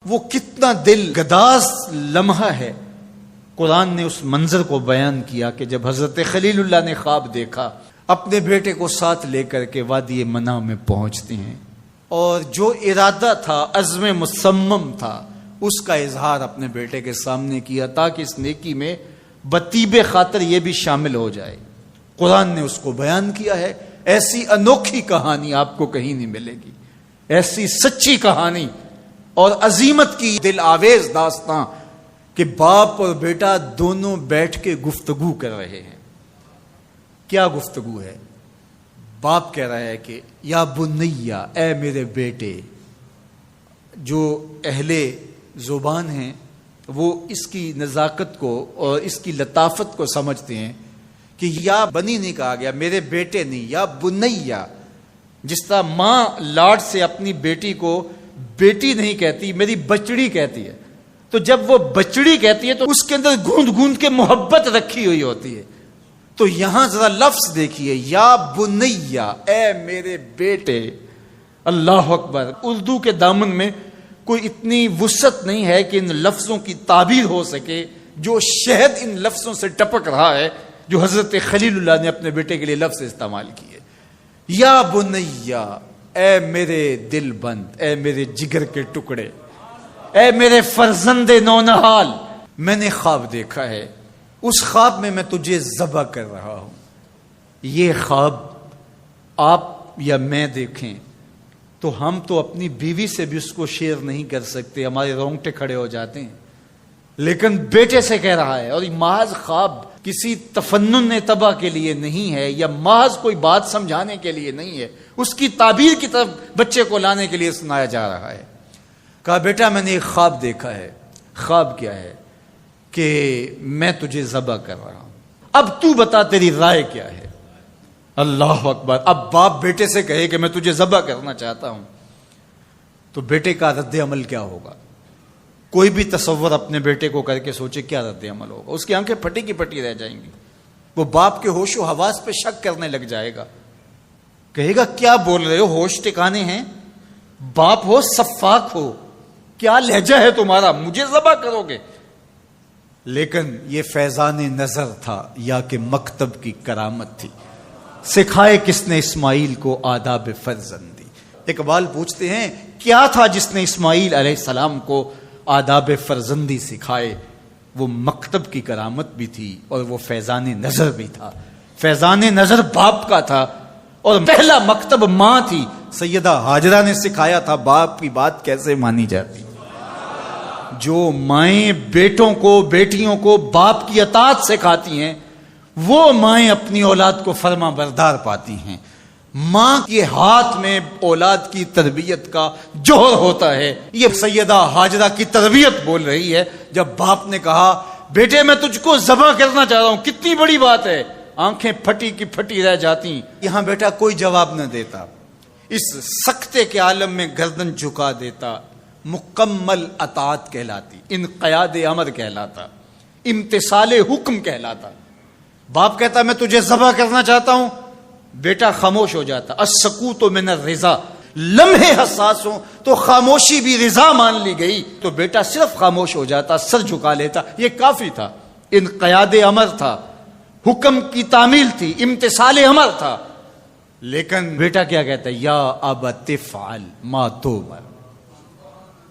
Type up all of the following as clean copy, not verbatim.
وہ کتنا دل گداز لمحہ ہے۔ قرآن نے اس منظر کو بیان کیا کہ جب حضرت خلیل اللہ نے خواب دیکھا، اپنے بیٹے کو ساتھ لے کر کے وادی منع میں پہنچتے ہیں، اور جو ارادہ تھا، عزم مصمم تھا، اس کا اظہار اپنے بیٹے کے سامنے کیا تاکہ اس نیکی میں بطیب خاطر یہ بھی شامل ہو جائے۔ قرآن نے اس کو بیان کیا ہے۔ ایسی انوکھی کہانی آپ کو کہیں نہیں ملے گی، ایسی سچی کہانی اور عظیمت کی دل آویز داستاں کہ باپ اور بیٹا دونوں بیٹھ کے گفتگو کر رہے ہیں۔ کیا گفتگو ہے؟ باپ کہہ رہا ہے کہ یا بنیا، اے میرے بیٹے۔ جو اہل زبان ہیں وہ اس کی نزاکت کو اور اس کی لطافت کو سمجھتے ہیں کہ یا بنی نہیں کہا گیا، میرے بیٹے نہیں، یا بنیا۔ جس طرح ماں لاڈ سے اپنی بیٹی کو بیٹی نہیں کہتی، میری بچڑی کہتی ہے، تو جب وہ بچڑی کہتی ہے تو اس کے اندر گوند گوند کے محبت رکھی ہوئی ہوتی ہے۔ تو یہاں ذرا لفظ دیکھیے، یا بنیا، اے میرے بیٹے۔ اللہ اکبر۔ اردو کے دامن میں کوئی اتنی وسعت نہیں ہے کہ ان لفظوں کی تعبیر ہو سکے جو شہد ان لفظوں سے ٹپک رہا ہے جو حضرت خلیل اللہ نے اپنے بیٹے کے لیے لفظ استعمال کیے۔ یا بنیا، اے میرے دل بند، اے میرے جگر کے ٹکڑے، اے میرے فرزند نونہال، میں نے خواب دیکھا ہے، اس خواب میں تجھے ذبح کر رہا ہوں۔ یہ خواب آپ یا میں دیکھیں تو ہم تو اپنی بیوی سے بھی اس کو شیئر نہیں کر سکتے، ہمارے رونگٹے کھڑے ہو جاتے ہیں، لیکن بیٹے سے کہہ رہا ہے۔ اور یہ محض خواب کسی تفنن تباہ کے لیے نہیں ہے، یا محض کوئی بات سمجھانے کے لیے نہیں ہے، اس کی تعبیر کی طرف بچے کو لانے کے لیے سنایا جا رہا ہے۔ کہا بیٹا میں نے ایک خواب دیکھا ہے۔ خواب کیا ہے؟ کہ میں تجھے ذبح کر رہا ہوں، اب تو بتا تیری رائے کیا ہے؟ اللہ اکبر۔ اب باپ بیٹے سے کہے کہ میں تجھے ذبح کرنا چاہتا ہوں تو بیٹے کا رد عمل کیا ہوگا؟ کوئی بھی تصور اپنے بیٹے کو کر کے سوچے کیا رد عمل ہوگا؟ اس کی آنکھیں پھٹی کی پھٹی رہ جائیں گی، وہ باپ کے ہوش و حواس پہ شک کرنے لگ جائے گا، کہے گا کیا بول رہے ہو، ہوش ٹھکانے ہیں؟ باپ ہو، سفاک ہو، کیا لہجہ ہے تمہارا، مجھے ذبح کرو گے؟ لیکن یہ فیضان نظر تھا یا کہ مکتب کی کرامت تھی؟ سکھائے کس نے اسماعیل کو آداب فرزندی؟ اقبال پوچھتے ہیں کیا تھا جس نے اسماعیل علیہ السلام کو آداب فرزندی سکھائے؟ وہ مکتب کی کرامت بھی تھی اور وہ فیضان نظر بھی تھا۔ فیضان نظر باپ کا تھا اور پہلا مکتب ماں تھی۔ سیدہ ہاجرہ نے سکھایا تھا باپ کی بات کیسے مانی جاتی۔ جو مائیں بیٹوں کو، بیٹیوں کو باپ کی اطاعت سکھاتی ہیں، وہ مائیں اپنی اولاد کو فرما بردار پاتی ہیں۔ ماں کے ہاتھ میں اولاد کی تربیت کا جوہر ہوتا ہے۔ یہ سیدہ ہاجرہ کی تربیت بول رہی ہے جب باپ نے کہا بیٹے میں تجھ کو ذبح کرنا چاہ رہا ہوں۔ کتنی بڑی بات ہے، آنکھیں پھٹی کی پھٹی رہ جاتی۔ یہاں بیٹا کوئی جواب نہ دیتا، اس سکتے کے عالم میں گردن جھکا دیتا۔ مکمل اطاعت کہلاتی، انقیاد امر کہلاتا، امتثال حکم کہلاتا۔ باپ کہتا میں تجھے ذبح کرنا چاہتا ہوں، بیٹا خاموش ہو جاتا۔ السکوت من الرضا، لمحے حساس ہوں تو خاموشی بھی رضا مان لی گئی تو بیٹا صرف خاموش ہو جاتا، سر جھکا لیتا۔ یہ کافی تھا، انقیاد امر تھا، حکم کی تعمیل تھی، امتثال امر تھا۔ لیکن بیٹا کیا کہتا ہے؟ یا ابت افعل ما تؤمر،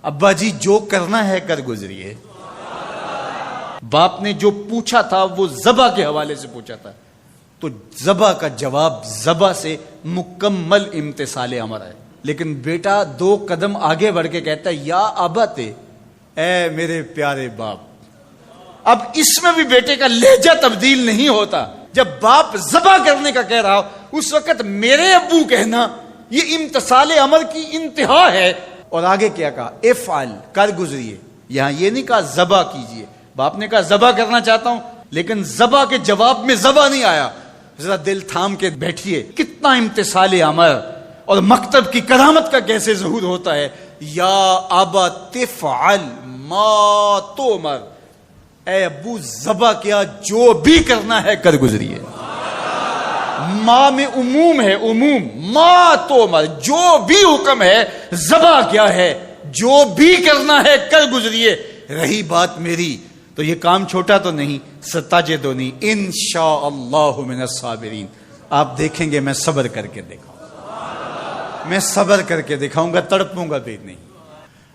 ابا جی جو کرنا ہے کر گزریے۔ باپ نے جو پوچھا تھا وہ ذبح کے حوالے سے پوچھا تھا، تو ذبح کا جواب ذبح سے مکمل امتثال امر ہے۔ لیکن بیٹا دو قدم آگے بڑھ کے کہتا ہے یا ابت، اے میرے پیارے باپ۔ اب اس میں بھی بیٹے کا لہجہ تبدیل نہیں ہوتا۔ جب باپ ذبح کرنے کا کہہ رہا ہو اس وقت میرے ابو کہنا یہ امتثال امر کی انتہا ہے۔ اور آگے کیا کہا؟ افعل، کر گزریے۔ یہاں یہ نہیں کہا ذبح کیجئے، باپ نے کہا ذبح کرنا چاہتا ہوں، لیکن ذبح کے جواب میں ذبح نہیں آیا۔ ذرا دل تھام کے بیٹھیے، کتنا امتثال امر اور مکتب کی کرامت کا کیسے ظہور ہوتا ہے۔ یا ابا تفعل ما تؤمر، اے ابو ذبح کیا، جو بھی کرنا ہے کر گزریے۔ ماں میں عموم ہے، عموم، ما تؤمر، جو بھی حکم ہے ذبح کیا ہے جو بھی کرنا ہے کر گزریے، رہی بات میری تو یہ کام چھوٹا تو نہیں، ستجدنی انشاءاللہ من الصابرین، آپ دیکھیں گے میں صبر کر کے دکھاؤں گا، میں صبر کر کے دکھاؤں گا، تڑپوں گا بھی نہیں۔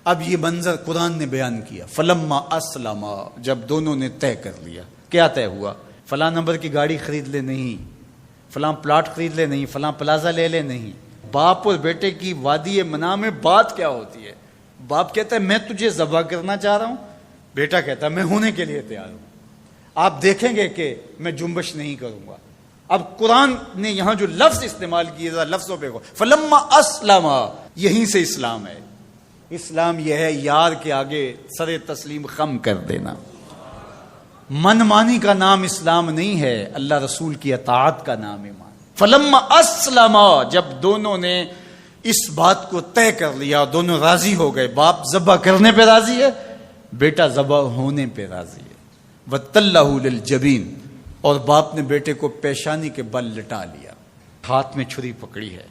اب یہ منظر قرآن نے بیان کیا، فلما اسلما، جب دونوں نے طے کر لیا۔ کیا طے ہوا؟ فلاں نمبر کی گاڑی خرید لے نہیں، فلاں پلاٹ خرید لے نہیں، فلاں پلازا لے لے نہیں۔ باپ اور بیٹے کی وادی منع میں بات کیا ہوتی ہے؟ باپ کہتا ہے میں تجھے ذبح کرنا چاہ رہا ہوں، بیٹا کہتا ہے میں ہونے کے لیے تیار ہوں۔ آپ دیکھیں گے کہ میں جنبش نہیں کروں گا۔ اب قرآن نے یہاں جو لفظ استعمال کیے، لفظوں پہ فلما اسلما، یہیں سے اسلام ہے۔ اسلام یہ ہے یار کے آگے سر تسلیم خم کر دینا۔ من مانی کا نام اسلام نہیں ہے، اللہ رسول کی اطاعت کا نام ایمان۔ فلما اسلما، جب دونوں نے اس بات کو طے کر لیا، دونوں راضی ہو گئے، باپ ذبح کرنے پہ راضی ہے، بیٹا ذبح ہونے پہ راضی ہے۔ وَتَلَّهُ لِلْجَبِينِ، اور باپ نے بیٹے کو پیشانی کے بل لٹا لیا، ہاتھ میں چھری پکڑی ہے۔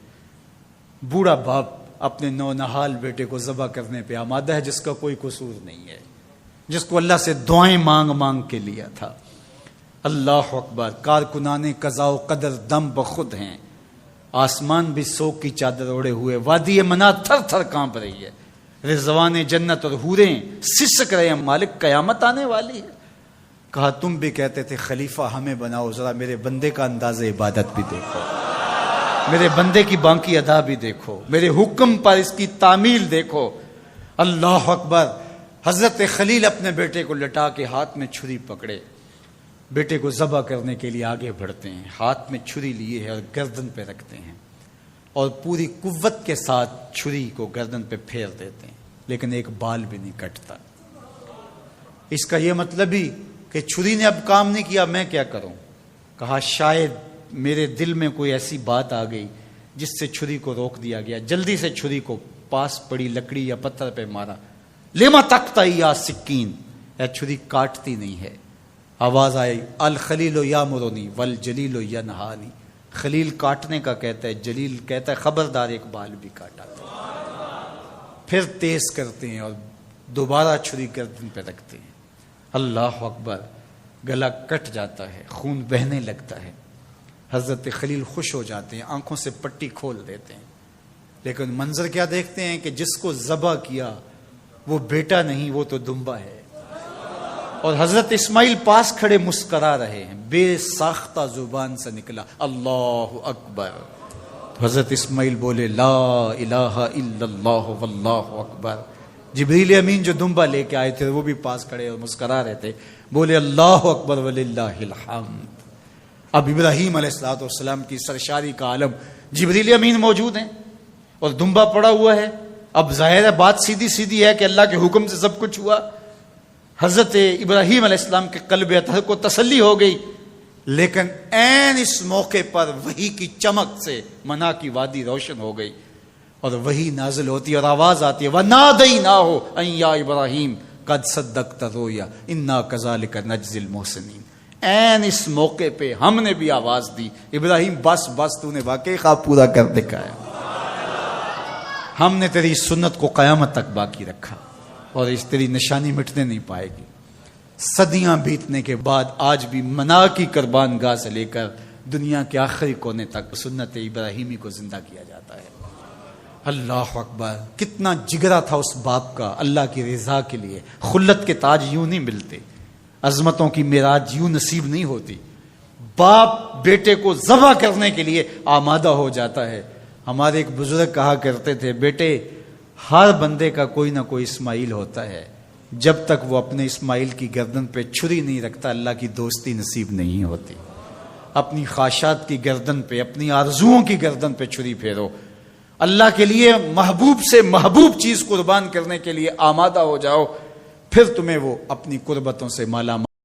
بوڑھا باپ اپنے نونہال بیٹے کو ذبح کرنے پہ آمادہ ہے، جس کا کوئی قصور نہیں ہے، جس کو اللہ سے دعائیں مانگ مانگ کے لیا تھا۔ اللہ اکبر، کارکنان قضاء و قدر دم بخود ہیں، آسمان بھی سوگ کی چادر اوڑے ہوئے، وادی منع تھر تھر کانپ رہی ہے، رضوان جنت اور حوریں سسک رہے ہیں، مالک قیامت آنے والی ہے۔ کہا تم بھی کہتے تھے خلیفہ ہمیں بناؤ، ذرا میرے بندے کا انداز عبادت بھی دیکھو، میرے بندے کی بانکی ادا بھی دیکھو، میرے حکم پر اس کی تعمیل دیکھو۔ اللہ اکبر، حضرت خلیل اپنے بیٹے کو لٹا کے ہاتھ میں چھری پکڑے، بیٹے کو ذبح کرنے کے لیے آگے بڑھتے ہیں، ہاتھ میں چھری لیے ہے اور گردن پہ رکھتے ہیں، اور پوری قوت کے ساتھ چھری کو گردن پہ پھیر دیتے ہیں، لیکن ایک بال بھی نہیں کٹتا۔ اس کا یہ مطلب ہی کہ چھری نے اب کام نہیں کیا، میں کیا کروں؟ کہا شاید میرے دل میں کوئی ایسی بات آ گئی جس سے چھری کو روک دیا گیا۔ جلدی سے چھری کو پاس پڑی لکڑی یا پتھر پہ مارا۔ لما تقطع یا سکین، اے چھری کاٹتی نہیں ہے۔ آواز آئی الخلیل یامرنی والجلیل ینہانی، خلیل کاٹنے کا کہتا ہے، جلیل کہتا ہے خبردار ایک بال بھی کاٹا۔ پھر تیز کرتے ہیں اور دوبارہ چھری گردن پہ رکھتے ہیں۔ اللہ اکبر، گلا کٹ جاتا ہے، خون بہنے لگتا ہے۔ حضرت خلیل خوش ہو جاتے ہیں، آنکھوں سے پٹی کھول دیتے ہیں، لیکن منظر کیا دیکھتے ہیں کہ جس کو ذبح کیا وہ بیٹا نہیں، وہ تو دمبا ہے۔ اور حضرت اسماعیل پاس کھڑے مسکرا رہے ہیں، بے ساختہ زبان سے نکلا اللہ اکبر۔ تو حضرت اسماعیل بولے لا الہ الا اللہ واللہ اکبر۔ جبریل امین جو دمبا لے کے آئے تھے وہ بھی پاس کھڑے اور مسکرا رہے تھے، بولے اللہ اکبر وللہ الحمد۔ اب ابراہیم علیہ السلام کی سرشاری کا عالم، جبریل امین موجود ہیں اور دمبا پڑا ہوا ہے۔ اب ظاہر ہے بات سیدھی سیدھی ہے کہ اللہ کے حکم سے سب کچھ ہوا۔ حضرت ابراہیم علیہ السلام کے قلب اطہر کو تسلی ہو گئی، لیکن عین اس موقع پر وحی کی چمک سے منع کی وادی روشن ہو گئی، اور وحی نازل ہوتی ہے اور آواز آتی ہے وَنَادَيْنَاهُ أَن يَا إِبْرَاهِيمُ قَدْ صَدَّقْتَ الرُّؤْيَا إِنَّا كَذَلِكَ نَجْزِي الْمُحْسِنِينَ۔ عین اس موقع پہ ہم نے بھی آواز دی، ابراہیم بس بس، تو نے واقعی خواب پورا کر دکھایا، ہم نے تیری سنت کو قیامت تک باقی رکھا اور اس تیری نشانی مٹنے نہیں پائے گی۔ صدیاں بیتنے کے بعد آج بھی منا کی قربان گاہ سے لے کر دنیا کے آخری کونے تک سنت ابراہیمی کو زندہ کیا جاتا ہے۔ اللہ اکبر، کتنا جگرا تھا اس باپ کا اللہ کی رضا کے لیے۔ خلت کے تاج یوں نہیں ملتے، عظمتوں کی معراج یوں نصیب نہیں ہوتی۔ باپ بیٹے کو ذبح کرنے کے لیے آمادہ ہو جاتا ہے۔ ہمارے ایک بزرگ کہا کرتے تھے بیٹے ہر بندے کا کوئی نہ کوئی اسماعیل ہوتا ہے، جب تک وہ اپنے اسماعیل کی گردن پہ چھری نہیں رکھتا اللہ کی دوستی نصیب نہیں ہوتی۔ اپنی خواہشات کی گردن پہ، اپنی آرزوؤں کی گردن پہ چھری پھیرو، اللہ کے لیے محبوب سے محبوب چیز قربان کرنے کے لیے آمادہ ہو جاؤ، پھر تمہیں وہ اپنی قربتوں سے مالا مال